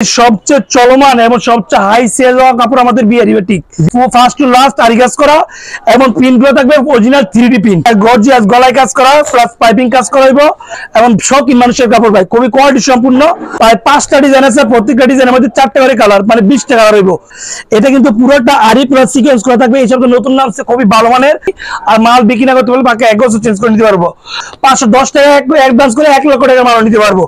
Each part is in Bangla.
সবচেয়ে চলমান এবং সবচেয়ে হাই সেল হওয়া কাপড় আমাদের Bihari batik, first to last আরি কাজ করা এবং প্রিন্ট গুলো থাকবে অরিজিনাল 3D প্রিন্ট, গর্জিয়াস গলায় কাজ করা প্লাস পাইপিং কাজ করাইবো এবং শৌখিন মানুষের কাপড় ভাই, খুবই কোয়ালিটি সম্পূর্ণ। প্রায় 5টা ডিজাইন আছে, প্রত্যেকটা ডিজাইনের মধ্যে 4টা করে কালার, মানে 20টা কালার হইব। এটা কিন্তু পুরোটা আরি প্লাস সিকোয়েন্স করা থাকবে। এইসব নতুন নামছে, খুবই ভালো মানের। আর মাল বিক্রি না করতে পারলে বাকি 1 বছর চেঞ্জ করে নিতে পারবো। 510 টাকা অ্যাডভান্স করে 1 লক্ষ টাকা মাল নিতে পারবো।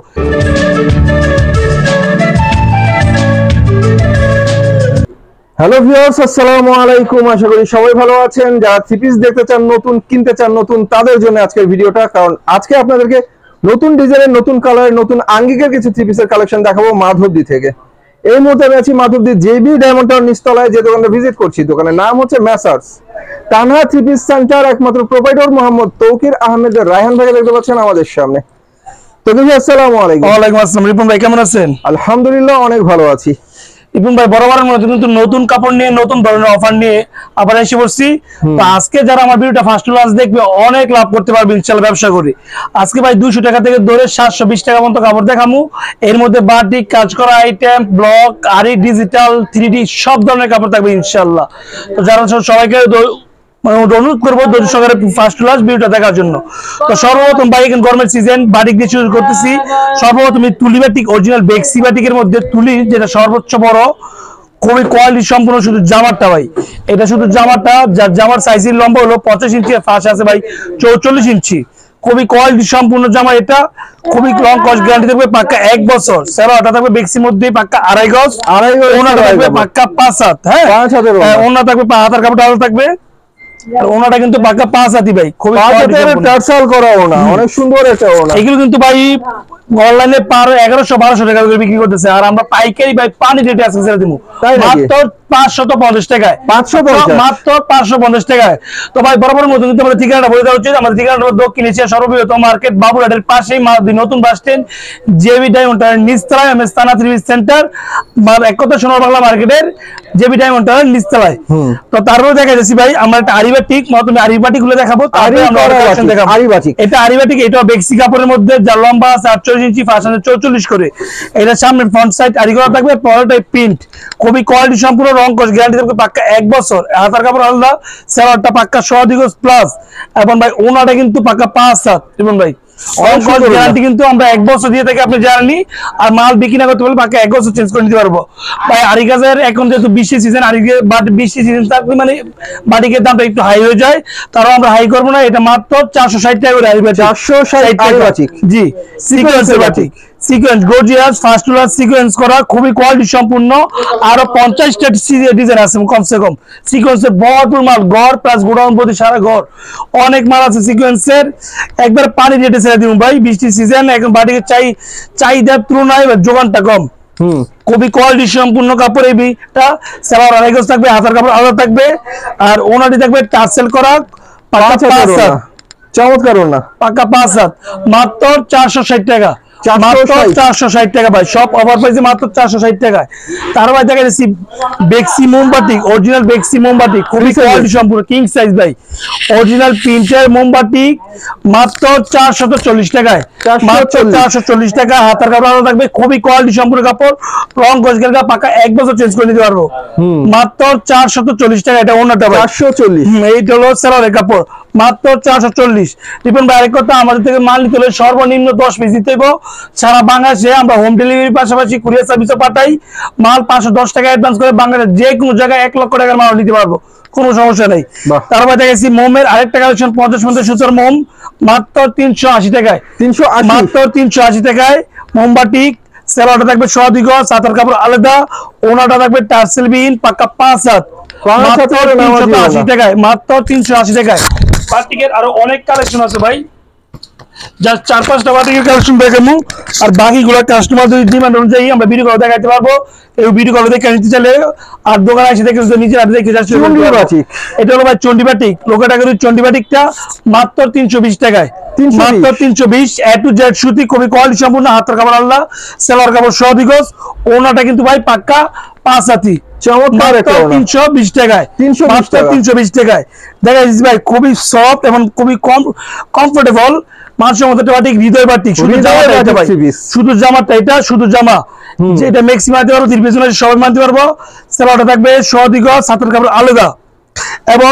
হ্যালো ভিউয়ার্স, আসসালামু আলাইকুম। আশা করি সবাই ভালো আছেন। যারা থ্রি পিস দেখতে চান, নতুন কিনতে চান নতুন, তাদের জন্য আজকের ভিডিওটা। কারণ আজকে আপনাদেরকে নতুন ডিজাইনের, নতুন কালারের, নতুন আঙ্গিকের কিছু থ্রি পিসের কালেকশন দেখাবো মাধবদী থেকে। এই মুহূর্তে আমি আছি মাধবদী জেবি ডায়মন্ড টাওয়ার নিচতলায়, যে দোকানটা ভিজিট করছি। দোকানের নাম হচ্ছে messrs Tanha three piece centre. একমাত্র প্রোপাইটর মোহাম্মদ তৌকির আহমেদ রায়হান ভাই দেখতে পাচ্ছেন আমাদের সামনে। তৌকির ভাই আসসালামু আলাইকুম। ওয়ালাইকুম আসসালাম। রিপন ভাই কেমন আছেন? আলহামদুলিল্লাহ, অনেক ভালো আছি। ইবন ভাই বরাবরের মতো কিন্তু নতুন কাপড় নিয়ে, নতুন ধরনের অফার নিয়ে আবার এসে পড়ছি। তো আজকে যারা আমার ভিডিওটা ফার্স্ট টু লাস্ট দেখবে অনেক লাভ করতে পারবে ইনশাআল্লাহ ব্যবসা করে। আজকে ভাই 200 টাকা থেকে ধরে 720 টাকা পর্যন্ত কাপড় দেখামু। এর মধ্যে বাটিক কাজ করা আইটেম, ব্লক, আরি, ডিজিটাল, 3D সব ধরনের কাপড় থাকবে ইনশাআল্লাহ। তো যারা সবাইকে অনুরোধ করবো ধৈর্য সহকারে ফার্স্ট টু লাস্ট ভিডিওটা দেখার জন্য। তো সর্বপ্রথম ভাই এখন গরমের সিজন, বাটিক দিয়ে শুরু করতেছি। সর্বপ্রথম তুলি বাটিক, অরিজিনাল বেক্সি বাটিকের মধ্যে তুলি, যেটা সর্বোচ্চ বড়, খুবই কোয়ালিটি সম্পূর্ণ। শুধু জামারটা ভাই, এটা শুধু জামারটা, যার জামার সাইজের লম্বা হলো 25 ইঞ্চি, ফাঁস আছে ভাই 44 ইঞ্চি। খুবই কোয়ালিটি সম্পূর্ণ জামা। এটা খুবই লং কস্ট গ্যারান্টি থাকবে, পাক্কা 1 বছর। সেরাটা থাকবে বেক্সির মধ্যে পাক্কা 2.5 গজ, ওনাটা থাকবে পাক্কা 5 হাত। হ্যাঁ, ওনা থাকবে হাতার কাপড়টা আলাদা থাকবে। ওনাটা কিন্তু পাক্কা 5 হাতি ভাই, খুবই টার্সাল করা ওনা, অনেক সুন্দর একটা ওনা। এগুলো কিন্তু ভাই অনলাইনে 1100-1200 টাকা করে বিক্রি করতেছে, আর আমরা পাইকারি ভাই পানি রেটে আজকে ছেড়ে দিব মাত্র 550 টাকায়। মাত্র 550 টাকায়। তো ভাই বরাবর মতো কিন্তু আমাদের ঠিকানাটা বলে দেওয়া উচিত। আমাদের ঠিকানাটা হলো দক্ষিণ এশিয়া সর্ববৃহৎ মার্কেট, বাবুরহাটের পাশেই নতুন bus stand, JB diamond tower নিচতলায়। আমি স্থানা থ্রি পিস সেন্টার এক কথা সোনার বাংলা মার্কেটের জেবি ডায়মন্ড টাওয়ার নিচতলায়। তো তারপরে দেখা যাচ্ছে ভাই আমরা একটা আরিবাটিক, তুমি আরিবাটিক গুলো দেখাবো। এটা আরিবাটিক, এটা বেক্সি কাপড়ের মধ্যে, যার লম্বা আছে 48 ইঞ্চি, ফাঁস আছে 44 করে। এটা সামনে ফ্রন্ট সাইড আরি করা থাকবে, পরেরটাই প্রিন্ট। খুবই কোয়ালিটি সম্পূর্ণ, রং কস্ট গ্যারান্টি থাকবে পাক্কা 1 বছর। হাতার কাপড় আলাদা, সেলারটা পাক্কা 100 গজ প্লাস। এবং ভাই ওনাটা কিন্তু পাক্কা 5 হাত। এবং ভাই গ্যারান্টি কিন্তু আমরা 1 বছর দিয়ে থাকি, আপনি জানেনই। আর মাল বিক্রি না করতে পারলে বাকি 1 বছর চেঞ্জ করে নিতে পারবো ভাই। আরি কাজের এখন যেহেতু বৃষ্টি সিজন, বৃষ্টি সিজন থাকলে মানে বাটিকের দামটা একটু হাই হয়ে যায়, তারও আমরা হাই করবো না। এটা মাত্র 460 টাকা করে আরি বাটিক। 460 টাকা জি, সিকোয়েন্সের batik, sequence gorgeous first to last sequence করা, খুবই কোয়ালিটি সম্পূর্ণ। আরো 50টা ডিজাইন আছে কমসে কম। সিকোয়েন্সের ভরপুর মাল, ঘর প্লাস গোডাউন প্রতি সারা ঘর অনেক মাল আছে সিকোয়েন্সের। একবার পানি রেটে ছেড়ে দিব ভাই, বৃষ্টি সিজন এখন বাটিকের চাহিদার তুলনায় যোগানটা কম। খুবই কোয়ালিটি সম্পূর্ণ কাপড়। এইটা সেলার 2.5 গজ থাকবে, হাতার কাপড় আলাদা থাকবে। আর ওনাটি থাকবে টার্সেল করা, পাক্কা 5 হাত। চমৎকার ওনা, পাক্কা 5 হাত, মাত্র 460 টাকা। 460 টাকা ভাই, সব অফার পাইছে মাত্র 460 টাকায়। তার ভাই দেখা যাচ্ছে বেক্সি মোমবাতি, অরিজিনাল বেক্সি মোমবাতি, খুবই কোয়ালিটি সম্পূর্ণ, কিং সাইজ ভাই, অরিজিনাল প্রিন্টের মোমবাতি মাত্র 440 টাকায়। মাত্র 440 টাকা। হাতার কাপড় আলাদা থাকবে, খুবই কোয়ালিটি সম্পূর্ণ কাপড়, রং গজ গেলগা পাকা 1 বছর চেঞ্জ করে নিতে পারবো মাত্র 440 টাকা। এটা অন্যটা 440, এইটা হলো সেলারের কাপড় মাত্র 440। রিপন ভাই আরেক কথা, আমাদের থেকে মাল নিতে হলে সর্বনিম্ন 10 পিস দিতে হবে সারা বাংলাদেশে। আমরা হোম ডেলিভারির পাশাপাশি কুরিয়ার সার্ভিসও পাঠাই। মাল 510 টাকা অ্যাডভান্স করে বাংলাদেশ যে কোনো জায়গায় 1 লক্ষ টাকার মাল নিতে পারবো, কোনো সমস্যা নেই। তারপর দেখেছি মোমের আরেকটা কালেকশন, 50 সুতোর মোম মাত্র 380 টাকায়। মাত্র 380 টাকায় মোমবাটিক। সেলারটা থাকবে 100 গজ, হাতার কাপড় আলাদা, ওনাটা থাকবে টার্সেল বিহীন, পাক্কা 5 হাত, মাত্র 380 টাকায়। মাত্র 380 টাকায়। বাটিকের আরো অনেক কালেকশন আছে ভাই, যার 4-5টা বাটিকের কালেকশন দেখাবো। আর বাকিগুলো কাস্টমারদের ডিমান্ড অনুযায়ী আমরা ভিডিও কল দেখাতে পারবো। এই ভিডিও কল দেখে নিতে চাইলে আর দোকানে এসে দেখে নিজের হাতে দেখে যাচ্ছে। এটা হলো ভাই চন্ডি বাটিক, লোকেটা করে চন্ডি বাটিকটা মাত্র 320 টাকায়। মাত্র 320, A to Z সুতি, খুবই কোয়ালিটি সম্পূর্ণ। হাতের কাপড় আল্লাহ, সেলার কাপড় 100 গজ, ওনাটা কিন্তু ভাই পাক্কা 5 হাতি। চমৎকার, 320 টাকায়। 320 টাকায় দেখা যাচ্ছে ভাই, খুবই সফট এবং খুবই কমফোর্টেবল। মানসম্মত বাটিক, হৃদয় বাটিক, শুধু জামাটা এটা ভাই, শুধু জামাটা এটা, শুধু জামা যে এটা ম্যাক্সিমাম মানতে পারবো, তিরপিস সবাই মানতে পারবো। সেলাটা থাকবে সদিক সাতের কাপড় আলাদা, এবং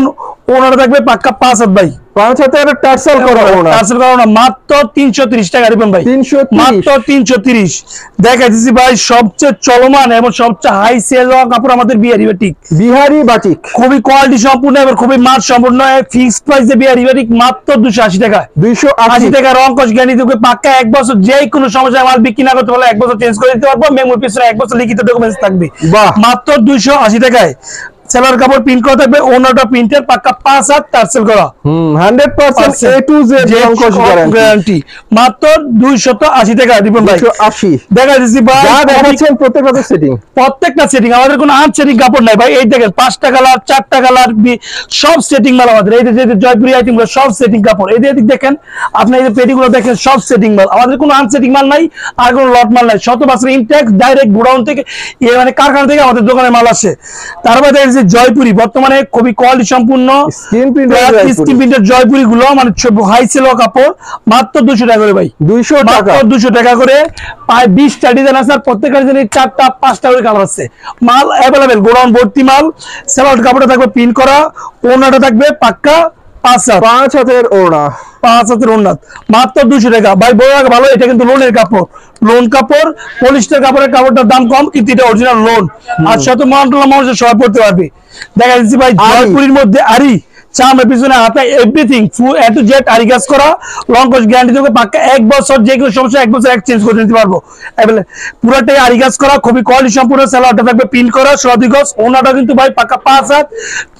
ওনারা থাকবে পাক্কা 5 হাত ভাই, 5 হাতে টার্সেল করা না, টার্সেল করা না, মাত্র 330 টাকা দিবেন ভাই, 330, মাত্র 330। দেখাইতেছি ভাই সবচেয়ে চলমান এবং সবচেয়ে হাই সেল কাপড় আমাদের বিহারি বাটিক, খুবই কোয়ালিটি সম্পূর্ণ এবং খুবই মান সম্পূর্ণ, ফিক্সড প্রাইসে বিহারি বাটিক মাত্র 280 টাকা, 280 টাকা রং কস গ্যারান্টি দেবে পাক্কা 1 বছর, যে কোনো সমস্যা মাল বিক্রি না করতে পারলে 1 বছর চেঞ্জ করে দিতে পারবো, মেমোর পিছনে 1 বছর লিখিত ডকুমেন্টস থাকবে, মাত্র 280 টাকায়। সেলার কাপড় প্রিন্ট করা থাকবে, ওনাটা প্রিন্টের পাক্কা 5 হাত টার্সেল করা, 100% A to Z গ্যারান্টি, মাত্র 280 টাকা দিবেন ভাই, 280। দেখা দিচ্ছি ভাই, যা দেখাচ্ছেন প্রত্যেকটা সেটিং, আমাদের কোনো আনসেটিং কাপড় নাই ভাই। এই দেখেন 5টা কালার 4টা কালার সব সেটিং মাল আমাদের, এই যে জয়পুরি আইটেম গুলো সব সেটিং কাপড়, এই দিক দেখেন আপনি, এই যে পেটিগুলো দেখেন সব সেটিং মাল, আমাদের কোনো আনসেটিং মাল নাই, আর কোনো লট মাল নাই, 100 বছর ইনটেক্স ডাইরেক্ট গোডাউন থেকে, মানে কারখানা থেকে আমাদের দোকানে মাল আসে। তারপরে দেখেন জয়পুরি বর্তমানে খুবই কোয়ালিটি সম্পূর্ণ স্ক্রিন প্রিন্টের জয়পুরি গুলো, মানে হাই সেল কাপড়, মাত্র 200 টাকা করে ভাই, 200 টাকা করে, প্রায় 20টা ডিজাইন আছে, আর প্রত্যেকটা ডিজাইনে 4টা 5টা করে কালার আছে, মাল অ্যাভেলেবেল, গোডাউন ভর্তি মাল। সেলার কাপড়টা থাকবে প্রিন্ট করা, ওড়নাটা থাকবে পাক্কা 5 হাতের ওড়না, 5 হাতের ওড়না, মাত্র 200 টাকা ভাই। বড় ভালো, এটা কিন্তু লোনের কাপড়, লোন কাপড়, পলিস্টার কাপড়ের কাপড়টার দাম কম, কিন্তু এটা অরিজিনাল লোন, আর শত মানুষের সবাই পড়তে পারবে। দেখা যাচ্ছে ভাই জয়পুরির মধ্যে আরি চামড়া পিছনে হাতে everything full A to Z আরি কাজ করা, লং কোর্স গ্যারান্টি দেবে পাক্কা 1 বছর, যে কোনো সমস্যা 1 বছর এক্সচেঞ্জ করে নিতে পারবো, পুরোটাই আরি কাজ করা, খুবই কোয়ালিটি সম্পূর্ণ। সেলারটা থাকবে প্রিন্ট করা সদি গজ, ওনাটা কিন্তু ভাই পাক্কা 5 হাত,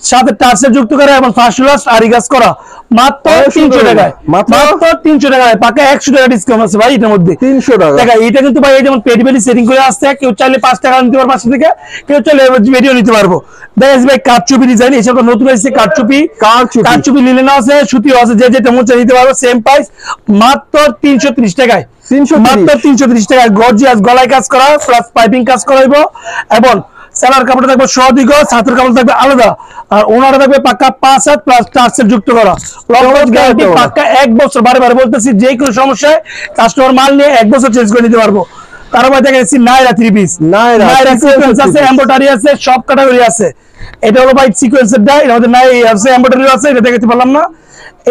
সাথে টার্সেল যুক্ত করা এবং ফার্স্ট লাস্ট আরি কাজ করা, মাত্র 300 টাকায়, মাত্র 300 টাকায়, পাক্কা 100 টাকা ডিসকাউন্ট আছে ভাই এটার মধ্যে, 300 টাকা। এটা কিন্তু ভাই যেমন পেডিবেলি সেটিং করে আসছে, কেউ চাইলে 5 টাকা নিতে পারবে পাশে থেকে, কেউ চাইলে ভিডিও নিতে পারবো। দেখা যাচ্ছে ভাই কারচুপি ডিজাইন, এসব নতুন এসেছে কারচুপি লিলেন আছে, সুতিও আছে, যে যেটা মন চাই নিতে পারবো, সেম প্রাইস, মাত্র 330 টাকায়, মাত্র 330 টাকায়। গর্জিয়াস গলায় কাজ করা প্লাস পাইপিং কাজ করাইব, এবং সেলার কাপড় থাকবে সদিক, হাতের কাপড় থাকবে আলাদা, আর ওনারা থাকবে পাক্কা 5 হাত প্লাস টার্সেল যুক্ত করা, গ্যারান্টি পাক্কা 1 বছর। বারে বলতেছি, যে কোনো সমস্যায় কাস্টমার মাল নিয়ে 1 বছর চেঞ্জ করে নিতে পারবো। তারপর দেখা যাচ্ছে নাইরা 3 পিস, নাইরা সিকোয়েন্স আছে, এমব্রয়ডারি আছে, সব ক্যাটাগরি আছে। এটা হলো ভাই সিকোয়েন্সের ডাই, এটা আমাদের নাই আছে, এমব্রয়ডারি আছে, এটা দেখাতে পারলাম না,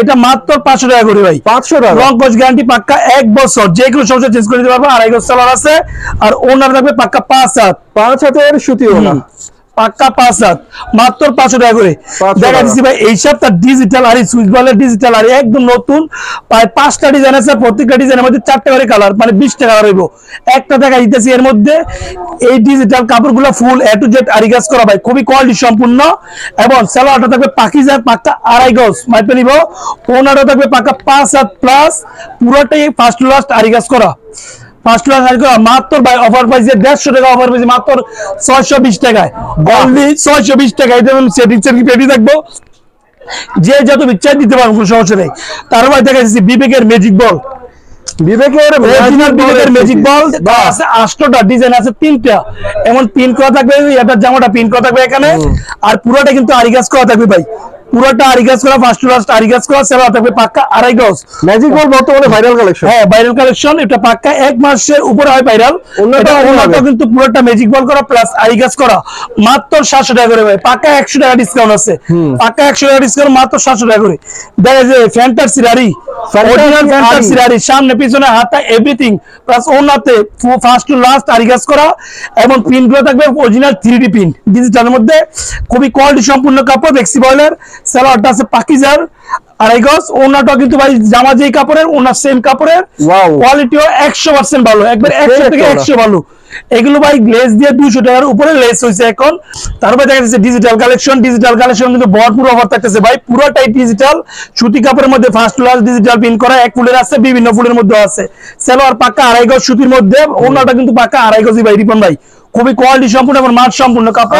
এটা মাত্র 500 টাকা করে ভাই, 500 টাকা, লং কোর্স গ্যারান্টি পাক্কা 1 বছর, যে কোনো সমস্যা চেঞ্জ করে দিতে পারবো। আড়াই গজ সেলার আছে, আর ওনার থাকবে পাক্কা 5 হাত, 5 হাতের সুতি ওনা, পাক্কা 5 হাত, মাত্র 500 টাকা করে। দেখা দিচ্ছি ভাই এই সপ্তাহ ডিজিটাল আরি, সুইচ বলের ডিজিটাল আরি একদম নতুন, প্রায় 5টা ডিজাইন আছে, প্রত্যেকটা ডিজাইনের মধ্যে 4টা করে কালার, মানে 20 টাকা রইব একটা। দেখা দিতেছি এর মধ্যে এই ডিজিটাল কাপড়গুলো ফুল এ টু জেড আরি কাজ করা ভাই, খুবই কোয়ালিটি সম্পূর্ণ, এবং সেলারটা থাকবে পাকিজার পাক্কা আড়াই গজ মাইপে নিব, ওনারটা থাকবে পাক্কা 5 হাত প্লাস, পুরোটাই ফার্স্ট লাস্ট আরি কাজ করা, মাত্র ভাই অফার পাইছে 150 টাকা, অফার পাইছে মাত্র 620 টাকায়, অনলি 620 টাকায়। পেটি থাকবো, যে যত ইচ্ছা দিতে পারবো, কোনো সমস্যা নেই। তারপর দেখা যাচ্ছে বিবেকের ম্যাজিক বল, বিবেকের ম্যাজিক বল আছে 8টা ডিজাইন আছে, 3টা এমন পিন করা থাকবে, এটার জামাটা পিন করা থাকবে এখানে, আর পুরোটা কিন্তু আরি কাজ করা থাকবে ভাই, পুরোটা আরি কাজ করা, ফার্স্ট টু লাস্ট আরি কাজ করা, সেলা থাকবে পাক্কা আড়াই গজ। ম্যাজিক বল বর্তমানে ভাইরাল কালেকশন, হ্যাঁ ভাইরাল কালেকশন, এটা পাক্কা 1 মাসের উপরে হয় ভাইরাল, ওনাটা কিন্তু পুরোটা ম্যাজিক বল করা প্লাস আরি কাজ করা, মাত্র 700 টাকা করে ভাই, পাক্কা 100 টাকা ডিসকাউন্ট আছে, পাক্কা 100 টাকা ডিসকাউন্ট, মাত্র 700 টাকা করে। দেখা যায় ফ্যান্টাসি আরি, অরিজিনাল ফ্যান্টাসি আরি, সামনে পিছনে হাতা এভরিথিং প্লাস ওনাতে ফার্স্ট টু লাস্ট আরি কাজ করা, এবং পিনগুলো থাকবে অরিজিনাল 3D প্রিন্ট ডিজিটালের মধ্যে, খুবই কোয়ালিটি সম্পূর্ণ কাপড়। ফ্লেক্সি বয়েলের সেলারটা আছে পাকিজার আড়াই গজ, ওনাটা কিন্তু ভাই জামা যেই কাপড়ের, ওনার সেম কাপড়ের, কোয়ালিটিও 100% ভালো, একবার 100 থেকে 100 ভালো। এগুলো ভাই লেস দিয়ে 200 টাকার উপরে লেস হয়েছে এখন। তারপরে দেখা যাচ্ছে ডিজিটাল কালেকশন, ডিজিটাল কালেকশন কিন্তু ভরপুর অফার থাকতেছে ভাই, পুরোটাই ডিজিটাল সুতি কাপড়ের মধ্যে ফার্স্ট ক্লাস ডিজিটাল প্রিন্ট করা, 1 ফুলের আছে, বিভিন্ন ফুলের মধ্যে আছে, সেলোয়ার পাক্কা আড়াই গজ সুতির মধ্যে, ওনাটা কিন্তু পাক্কা আড়াই গজই ভাই রিপন ভাই, খুবই কোয়ালিটি সম্পূর্ণ এবং মান সম্পূর্ণ কাপড়,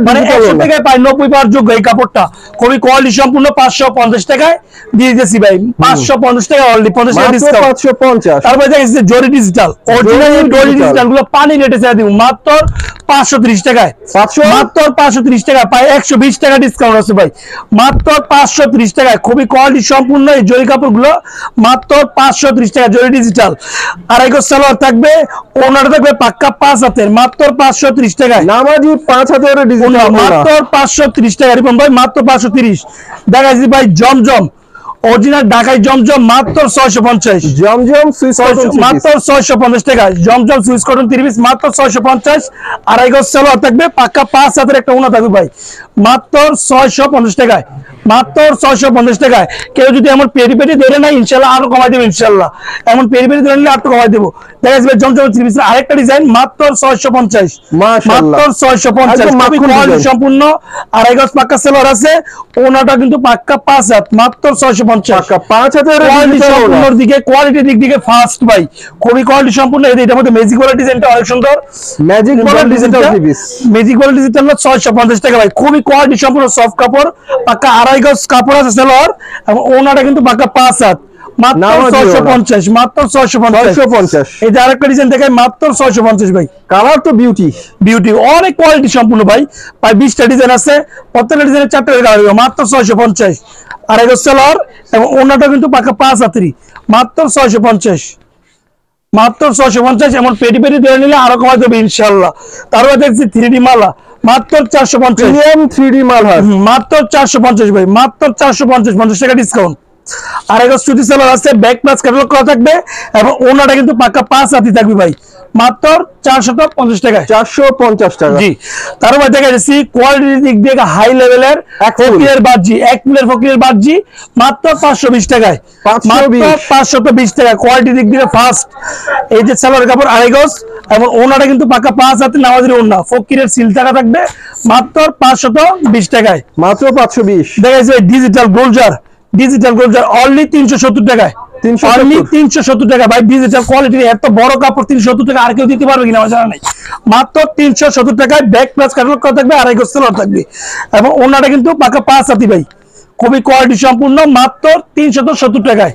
মানে 100 টাকায় পাই 90 পাওয়ার যোগ্য এই কাপড়টা, খুবই কোয়ালিটি সম্পূর্ণ। 550 টাকায় দিয়ে দিয়েছি ভাই, 550 টাকা অলরেডি 50 টাকা ডিসকাউন্ট, 550। তারপরে দেখেছি জরি ডিজিটাল, অরিজিনাল জরি ডিজিটাল গুলো পানি রেটে ছেড়ে দিব, মাত্র 530 টাকায়, 500 মাত্র 530 টাকা পাই, 120 টাকা ডিসকাউন্ট আছে ভাই, মাত্র 530 টাকায় খুবই কোয়ালিটি সম্পূর্ণ এই জরি কাপড়গুলো মাত্র 530 টাকা, জরি ডিজিটাল। আড়াই গজ সালোয়ার থাকবে, ওনাটা থাকবে পাক্কা 5 হাতের, মাত্র 530 টাকায়। নামাজি 5 হাতের ডিজিটাল মাত্র 530 টাকা রিপন ভাই, মাত্র 530। দেখাচ্ছি ভাই জমজম, অরিজিনাল ঢাকাই জমজম মাত্র 650, জমজম সুইস কটন মাত্র 650 টাকা, জমজম সুইস কটন 3 পিস মাত্র 650। আড়াই গজ সালোয়ার থাকবে, পাক্কা 5 হাতের একটা ওনা থাকবে ভাই, মাত্র 650 টাকায়, মাত্র 650 টাকায়। কেউ যদি এমন পেরি পেরি ধরে না ইনশাল্লাহ আরো কমাই দেবো, ইনশাল্লাহ এমন পেরি পেরি ধরে নিলে আরো কমাই দেবো। দেখা যাবে জমজম 3 পিস আরেকটা ডিজাইন মাত্র 650, মাশাআল্লাহ মাত্র 650 সম্পূর্ণ। আড়াই গজ পাক্কা সালোয়ার আছে, ওনাটা কিন্তু পাক্কা 5 হাত, মাত্র 650, পাক্কা 5 হাতের সম্পূর্ণর দিকে কোয়ালিটির দিক থেকে ফার্স্ট ভাই, খুবই কোয়ালিটি সম্পূর্ণ। এটার মধ্যে ম্যাজিক বলার ডিজাইনটা অনেক সুন্দর, ম্যাজিক বলার ডিজিটাল 3 পিস, ম্যাজিক বলার ডিজিটাল 650 টাকা ভাই, খুবই কোয়ালিটি সম্পূর্ণ সফট কাপড়, পাক্কা আড়াই গজ কাপড় আছে সালোয়ার, এবং ওনাটা কিন্তু পাক্কা 5 হাত, মাত্র 650, মাত্র 650। এই যে আরেকটা ডিজাইন দেখায় মাত্র 650 ভাই। কালার তো বিউটি বিউটি অনেক কোয়ালিটি সম্পূর্ণ ভাই, প্রায় 20টা ডিজাইন আছে, প্রত্যেকটা ডিজাইনের 4টা কালার হবে, মাত্র 650। আড়াই গজ সালোয়ার এবং ওনাটা কিন্তু পাক্কা 5 হাতেরই, মাত্র 650, মাত্র 650। এমন পেটি পেটি ধরে নিলে আরো কমাই দেবে ইনশাআল্লাহ। তারপরে দেখছি 3D মালা মাত্র 450, প্রিমিয়াম 3D মালহার মাত্র 450 ভাই, মাত্র 450, 50 টাকা ডিসকাউন্ট। আড়াই গজ সুতি সালোয়ার আছে, ব্যাক প্লাস ক্যাটালগ করা থাকবে, এবং ওনাটা কিন্তু পাক্কা 5 হাতি থাকবে ভাই, মাত্র 450 টাকায়, 450 টাকা। জি তারপর দেখা যাচ্ছে কোয়ালিটির দিক দিয়ে হাই লেভেলের ফকিরের বাজি, এক ফুলের ফকিরের বাজি মাত্র 520 টাকায়, মাত্র 520 টাকা, কোয়ালিটির দিক দিয়ে ফার্স্ট। এই যে সালোয়ার কাপড় আড়াই গজ, এবং ওনাটা কিন্তু পাক্কা 5 হাতে নামাজের ওনা, ফকিরের সিল টাকা থাকবে মাত্র 520 টাকায়, মাত্র 520। দেখা যাচ্ছে digital Golzar, digital Golzar only 370 টাকায়, 370 টাকা ভাই। ডিজিটাল কোয়ালিটির এত বড় কাপড় 370 টাকা আর কেউ দিতে পারবে কিনা আমার জানা নাই, মাত্র 370 টাকায় ব্যাক প্লাস ক্যাটালগ করা থাকবে, আড়াই গজ সালোয়ার থাকবে, এবং ওনাটা কিন্তু পাক্কা 5 হাতি ভাই, খুবই কোয়ালিটি সম্পূর্ণ, মাত্র 370 টাকায়।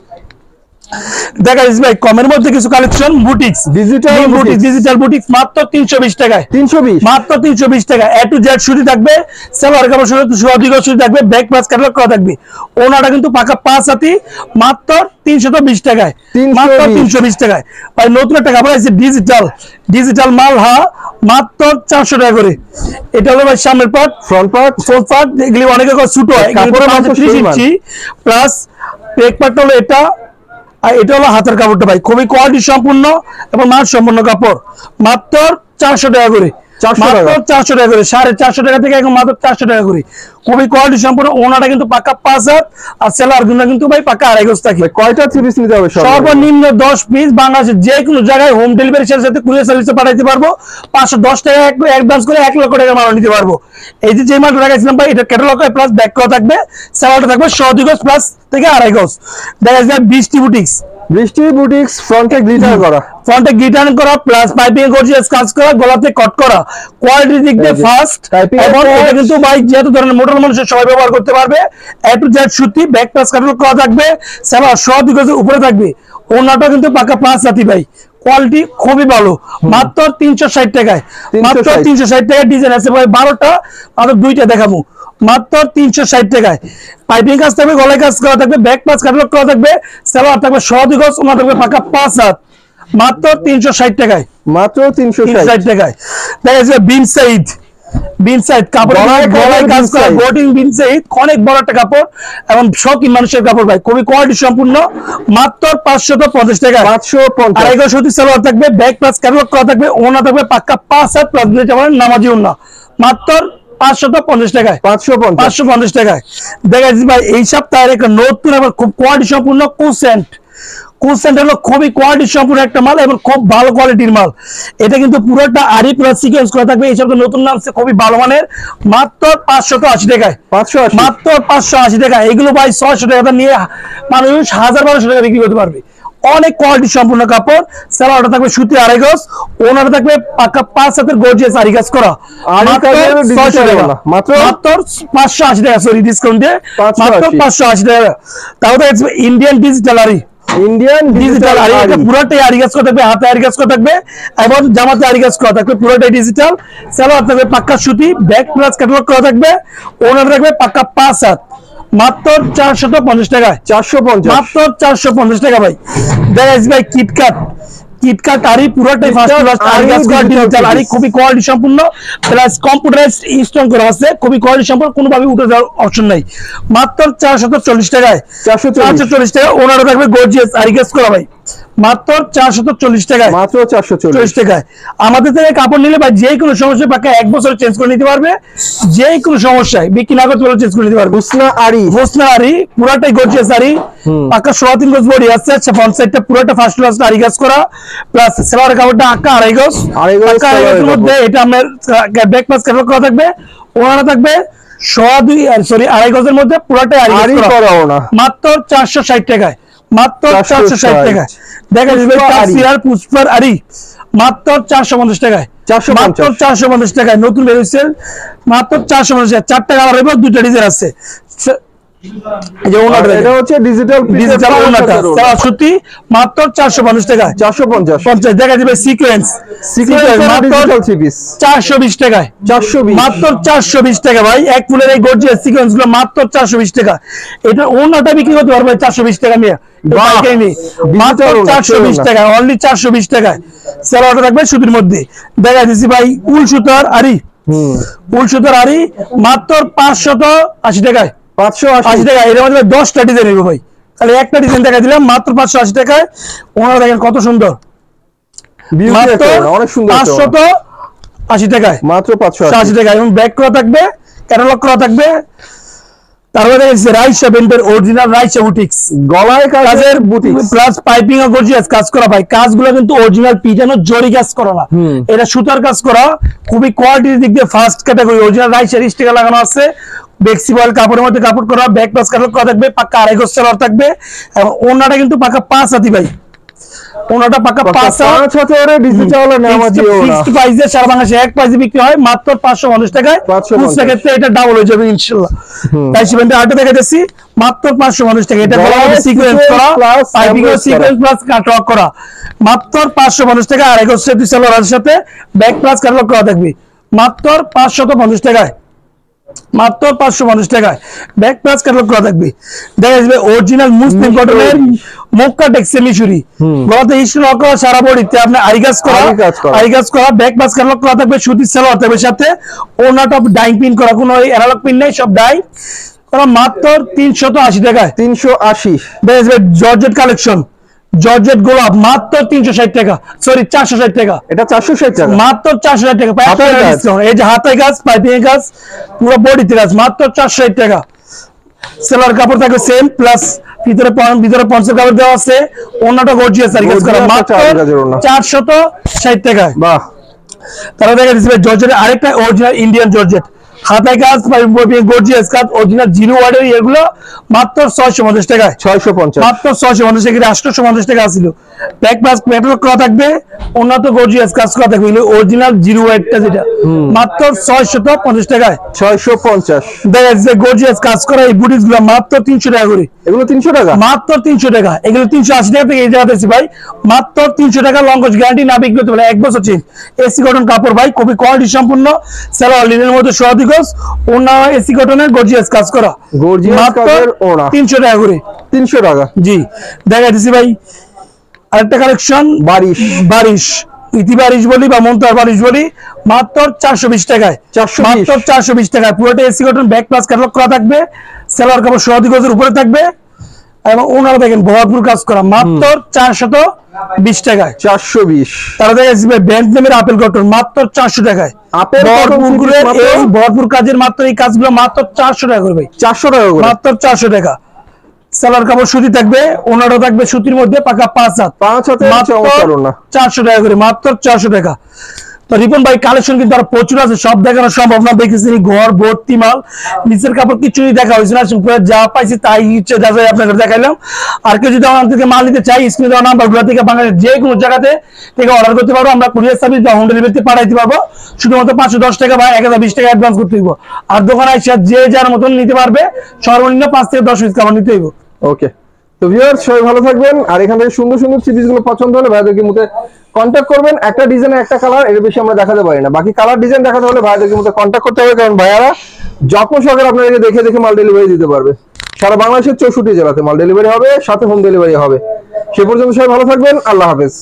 দেখা যাচ্ছে ভাই কমের মধ্যে কিছু কালেকশন বুটিক্স, ডিজিটাল বুটিক্স মাত্র 320 টাকায়, 320, মাত্র 320 টাকা। এ টু জেড সুতি থাকবে, সালোয়ার কাপড় সুতি থাকবে, ব্যাক প্লাস ক্যাটালগ করা থাকবে, ওনাটা কিন্তু পাকা 5 হাতি, মাত্র 320 টাকায়, মাত্র 320 টাকায় ভাই। নতুন একটা কাপড় আছে ডিজিটাল মাল, মাত্র 400 টাকা করে। এটা হলো ভাই সামনের পার্ট, ফ্রন্ট পার্ট এগুলি অনেকে ছোট হয়, কাপড়ের মাত্র 30 ইঞ্চি প্লাস ব্যাক পার্ট হলো এটা, আর এটা হলো হাতের কাপড়টা ভাই, খুবই কোয়ালিটি সম্পূর্ণ এবং মান সম্পন্ন কাপড়, মাত্র 400 টাকা করে, মাত্র 400 টাকা করে, 450 টাকা থেকে এখন মাত্র 400 টাকা করে, খুবই কোয়ালিটি সম্পূর্ণ। ওনাটা কিন্তু পাক্কা 5 হাত, আর সেলার গুলো কিন্তু ভাই পাক্কা আড়াই গজ থাকে। কয়টা 3 পিস নিতে হবে? সর্বনিম্ন 10 পিস, বাংলাদেশের যে কোনো জায়গায় হোম ডেলিভারি সাথে কুরিয়ার সার্ভিসে পাঠাইতে পারবো, 510 টাকা অ্যাডভান্স করে 1 লক্ষ টাকা মাল নিতে পারবো। এই যে মালটা দেখাইছিলাম ভাই, এটা ক্যাটালগ প্লাস ব্যাক করা থাকবে, সেলারটা থাকবে 2 গজ প্লাস থেকে আড়াই গজ। দেখা যায় বৃষ্টি বুটিক্স, ফ্রন্টে গ্লিটার করা প্লাস পাইপিং গর্জিয়াস কাজ করা, গলাতে কট করা, কোয়ালিটির দিক দিয়ে ফার্স্ট, এবং এটা কিন্তু ভাই যেহেতু ধরনের মোটর মানুষের সবাই ব্যবহার করতে পারবে। এ টু জেড সুতি, ব্যাক প্লাস ক্যাটালগ করা থাকবে, সেলার 2 গজের উপরে থাকবে, ওনাটা কিন্তু পাকা 5 হাতি ভাই, কোয়ালিটি খুবই ভালো, মাত্র 360 টাকায়, মাত্র 360 টাকায়। ডিজাইন আছে ভাই 12টা, মাত্র 2টা দেখাবো, মাত্র 360 টাকায়। পাইপিং কাজ থাকবে, গলায় কাজ করা থাকবে, ব্যাক প্লাস ক্যাটালগ করা থাকবে, সেলার থাকবে 2 গজ, ওনা থাকবে পাকা 5 হাত, মাত্র 360 টাকায়, মাত্র 360 টাকায়। দেখা যাচ্ছে বিন সাইড কাপড়, গলায় কাজ করা গোটিং বিন সাইড, অনেক বড় একটা কাপড় এবং শৌখিন মানুষের কাপড় ভাই, খুবই কোয়ালিটি সম্পূর্ণ, মাত্র 550 টাকা, 550। আড়াই গজ সুতি সালোয়ার থাকবে, ব্যাক প্লাস ক্যাটালগ করা থাকবে, ওনা থাকবে পাক্কা 5 হাত প্লাস নামাজি ওনা, মাত্র 550 টাকায়, 550 টাকায়। দেখা যাচ্ছে ভাই এই সপ্তাহের একটা নতুন আবার খুব কোয়ালিটি সম্পূর্ণ কোসেন্ট হলো খুবই কোয়ালিটি সম্পূর্ণ একটা মাল এবং খুব ভালো কোয়ালিটির মাল। এটা কিন্তু পুরোটা আরি প্লাস সিকোয়েন্স করা থাকবে, এই সপ্তাহে নতুন নামছে, খুবই ভালো মানের, মাত্র 580 টাকায়, মাত্র 580 টাকা। এগুলো ভাই 600 টাকা নিয়ে মানুষ 1000-1200 টাকা বিক্রি করতে পারবে, অনেক কোয়ালিটি সম্পূর্ণ কাপড়। সালোয়ারটা থাকবে সুতি আড়াই গজ, ওনাটা থাকবে পাকা 5 হাতের গর্জিয়াস আরি কাজ করা, মাত্র 580 টাকা, সরি ডিসকাউন্ট দিয়ে মাত্র 580 টাকা। তাহলে ইন্ডিয়ান ডিজিটাল আরি ইন্ডিয়ান ডিজিটাল আরি, এটা পুরোটাই আরি কাজ করা থাকবে, হাতে আরি কাজ করা থাকবে এবং জামাতে আরি কাজ করা থাকবে, পুরোটাই ডিজিটাল। সালোয়ার থাকবে পাক্কা সুতি, ব্যাক প্লাস ক্যাটালগ করা থাকবে, ওনার থাকবে পাক্কা 5 হাত, মাত্র 450 টাকায়। 450 মাত্র 450 টাকা ভাই। দেখাইছি ভাই কিটকাট, কিটকাট আরি পুরোটাই ফার্স্ট ক্লাস আরি কাজ করা ডিজিটাল আরি, খুবই কোয়ালিটি সম্পূর্ণ, প্লাস কম্পিউটারাইজড ইনস্টল করা আছে, খুবই কোয়ালিটি সম্পূর্ণ, কোনোভাবে উঠে যাওয়ার অপশন নাই। মাত্র 440 টাকায়, 440 টাকা। ওনারা থাকবে গর্জিয়াস আরি কাজ করা ভাই, মাত্র 440 টাকায়, মাত্র 440 টাকায়। আমাদের থেকে কাপড় নিলে ভাই যে কোনো সমস্যা পাকা 1 বছরে চেঞ্জ করে নিতে পারবে, যে কোনো সমস্যায় বিক্রি না করতে পারলে চেঞ্জ করে নিতে পারবে। হোসনা আরি, হোসনা আরি পুরাটাই গর্জিয়াস আরি, পাকা 3.5 গজ বডি আছে। আচ্ছা ফ্রন্ট সাইডটা পুরোটা ফার্স্ট ক্লাস আরি কাজ করা, প্লাস সেলার কাপড়টা আকা 2.5 গজ, 2.5 গজের মধ্যে এটা আপনার ব্যাক প্লাস ক্যাটালগ করা থাকবে, ওনারা থাকবে 2.5 গজের মধ্যে পুরোটাই আরি করা, মাত্র 460 টাকায়, মাত্র 460 টাকায়। দেখা যাবে কাসিয়ার পুষ্পার আরি মাত্র 450 টাকায়, মাত্র 450 টাকায় নতুন বের হইছে, মাত্র 450 টাকা। 4টা কালার হবে, 2টা ডিজাইন আছে। এই যে ওনাটা, এটা হচ্ছে ডিজিটাল ওনাটা সারা সুতি, মাত্র 450 টাকায়, 450 দেখা যাবে সিকোয়েন্স, ডিজিটাল থ্রি পিস 420 টাকায়, 420 মাত্র 420 টাকা ভাই। এক ফুলের এই গর্জিয়াস সিকোয়েন্স গুলো মাত্র 420 টাকা। এটা ওনাটা বিক্রি করতে পারবে 420 টাকা নিয়ে, মাত্র 420 টাকা, অনলি 420 টাকায়। সেলারটা থাকবে সুতির মধ্যে। দেখা দিচ্ছি ভাই উল সুতার আরি, উল সুতার আরি মাত্র 580 টাকায়, 580 টাকা। এর মধ্যে 10টা ডিজাইন হবে ভাই, তাহলে একটা ডিজাইন দেখা দিলাম মাত্র 580 টাকায়। ওনারা দেখেন কত সুন্দর, মাত্র অনেক সুন্দর, 580 টাকায়, মাত্র 580 টাকা। এবং ব্যাক করা থাকবে, ক্যাটালগ করা থাকবে। তারপরে দেখেছি রাইসা ব্র্যান্ডের অরিজিনাল রাইসা বুটিক্স, গলায় কাজের বুটিক্স প্লাস পাইপিং ও গর্জিয়াস কাজ করা ভাই। কাজগুলো কিন্তু অরিজিনাল পিটানো জরি কাজ করা না, এটা সুতার কাজ করা, খুবই কোয়ালিটির দিক দিয়ে first category. Original Raisa sticker লাগানো আছে, বেক্সিবল কাপড়ের মধ্যে কাপড় করা, ব্যাক প্লাস ক্যাটালগ করা থাকবে, পাক্কা 2.5 গজ সেলার থাকবে। এবং ওনাটা কিন্তু পাক্কা 5 হাতি ভাই, ওনাটা পাক্কা 5 হাতে ডিজিটাল ফিক্সড প্রাইসে সারা বাংলাদেশে এক প্রাইসে বিক্রি হয়, মাত্র 550 টাকায়। খুচরা ক্ষেত্রে এটা ডাবল হয়ে যাবে ইনশাআল্লাহ। তাই সেভেন্টে আটে দেখা যাচ্ছি মাত্র 550 টাকা। এটা গলার মধ্যে সিকোয়েন্স করা, পাইপিং এর সিকোয়েন্স প্লাস কাটওয়ার্ক করা, মাত্র 550 টাকা। 2.5 গজ সেট সেলারের সাথে ব্যাক প্লাস কাটওয়ার্ক করা থাকবে, মাত্র 550 টাকায়, মাত্র 550 টাকায়। ব্যাক প্লাস ক্যাটালগ করা থাকবে। দেখা যাবে অরিজিনাল মুসলিম কটনের মক্কা টেক্সটাইল মিশরি, গলাতে স্টোন করা, সারা বডিতে আপনি আরি কাজ করা, আরি কাজ করা, ব্যাক প্লাস ক্যাটালগ করা থাকবে, সুতির সেলার থাকবে সাথে, ওনাটা ডাইং পিন করা, কোনো অ্যানালগ পিন নেই, সব ডাই করা, মাত্র 380 টাকায়, 380। দেখা যাবে জর্জেট কালেকশন, জর্জেট গোলাপ মাত্র 360 টাকা, সরি 460 টাকা, এটা 460 টাকা, মাত্র 460 টাকা। এই যে হাতায় কাজ, পাইপিং এর কাজ, পুরো বডিতে কাজ, মাত্র 460 টাকা। সেলার কাপড় থাকবে সেম, প্লাস ভিতরে পঞ্চের কাপড় দেওয়া আছে, ওনাটা গর্জিয়াস আর কাজ করা, মাত্র 460 টাকায়। বাহ। তারা দেখা দিচ্ছে জর্জেটের আরেকটা অরিজিনাল ইন্ডিয়ান জর্জেট, হাতায় কাজ, গর্জিয়াস কাজ, অরিজিনাল জিরো ওয়ার্ডের এগুলো মাত্র 650 টাকায়, 650, মাত্র 650 টাকা, 850 টাকা ছিল। ব্যাক প্লাস ক্যাটালগ করা থাকবে, উন্নত গর্জিয়াস কাজ করা থাকবে, অরিজিনাল জিরো ওয়ার্ডটা যেটা মাত্র 650 টাকায়, 650। দেখা যাচ্ছে গর্জিয়াস কাজ করা এই বুটিক্স গুলো মাত্র 300 টাকা করে, এগুলো 300 টাকা, মাত্র 300 টাকা। এগুলো 380 টাকা থেকে এই জায়গাতে ভাই, মাত্র 300 টাকা। লঙ্গজ গ্যারান্টি, না বিক্রি করতে পারে 1 বছর চেঞ্জ। এসি কটন কাপড় ভাই, খুবই কোয়ালিটি সম্পূর্ণ, সেলোয়ার লিনেনের মধ্যে 100 গজ, ওনা এসি কটনের গর্জিয়াস কাজ করা, গর্জিয়াস কাজের ওনা, 300 টাকা করে, 300 টাকা। জি দেখা দিচ্ছি ভাই আরেকটা কালেকশন, বারিশ ইতি বারিশ বলি বা মন্তার বারিশ বলি, মাত্র 420 টাকায়, মাত্র 420 টাকায়। পুরোটা AC cotton, back plus catalogue করা থাকবে, সেলোয়ার কাপড় 100 গজের উপরে থাকবে, এবং ওনারা দেখেন ভরপুর কাজ করা, মাত্র 420 টাকায়, 420। তারা দেখেছি ব্যান্ড নেমের আপেল কটন মাত্র 400 টাকায়। ভরপুর কাজের মাত্র এই কাজগুলো মাত্র 400 টাকা করবে, 400 টাকা করে, মাত্র 400 টাকা। সেলার কাপড় সুতি থাকবে, ওনারও থাকবে সুতির মধ্যে, পাকা 5 হাত, 400 টাকা করে, মাত্র 400 টাকা। তো রিপন ভাই কালেকশন কিন্তু আর প্রচুর আছে, সব দেখানো সম্ভব না। দেখেছি ঘর ভর্তি মাল, নিচের কাপড় কিছুই দেখা হয়েছে না, যা পাইছি তাই ইচ্ছে যা আপনাকে দেখাইলাম। আর কেউ যদি আমাদের থেকে মাল নিতে চাই, স্ক্রিনে দেওয়া নাম্বার গুলো থেকে বাংলাদেশের যে কোনো জায়গাতে থেকে অর্ডার করতে পারবো, আমরা কুরিয়ার সার্ভিস বা হোম ডেলিভারিতে পাঠাইতে পারবো। শুধুমাত্র 510 টাকা বা 1020 টাকা অ্যাডভান্স করতে হইব। আর দোকানে এসে যে যার মতন নিতে পারবে, সর্বনিম্ন 5 থেকে 10 পিস কাপড় নিতে হইব। ওকে, তো ভিউয়ার্স সবাই ভালো থাকবেন, আর এখান থেকে সুন্দর সুন্দর থ্রি পিস গুলো পছন্দ হলে ভাইদেরকে মধ্যে কন্ট্যাক্ট করবেন। একটা ডিজাইনে একটা কালার, এর বেশি আমরা দেখাতে পারি না। বাকি কালার ডিজাইন দেখাতে হলে ভাইদেরকে মধ্যে কন্ট্যাক্ট করতে হবে, কারণ ভাইয়ারা যত্ন সহকারে আপনাদেরকে দেখে দেখে মাল ডেলিভারি দিতে পারবে। সারা বাংলাদেশের 64 জেলাতে মাল ডেলিভারি হবে, সাথে হোম ডেলিভারি হবে। সে পর্যন্ত সবাই ভালো থাকবেন, আল্লাহ হাফেজ।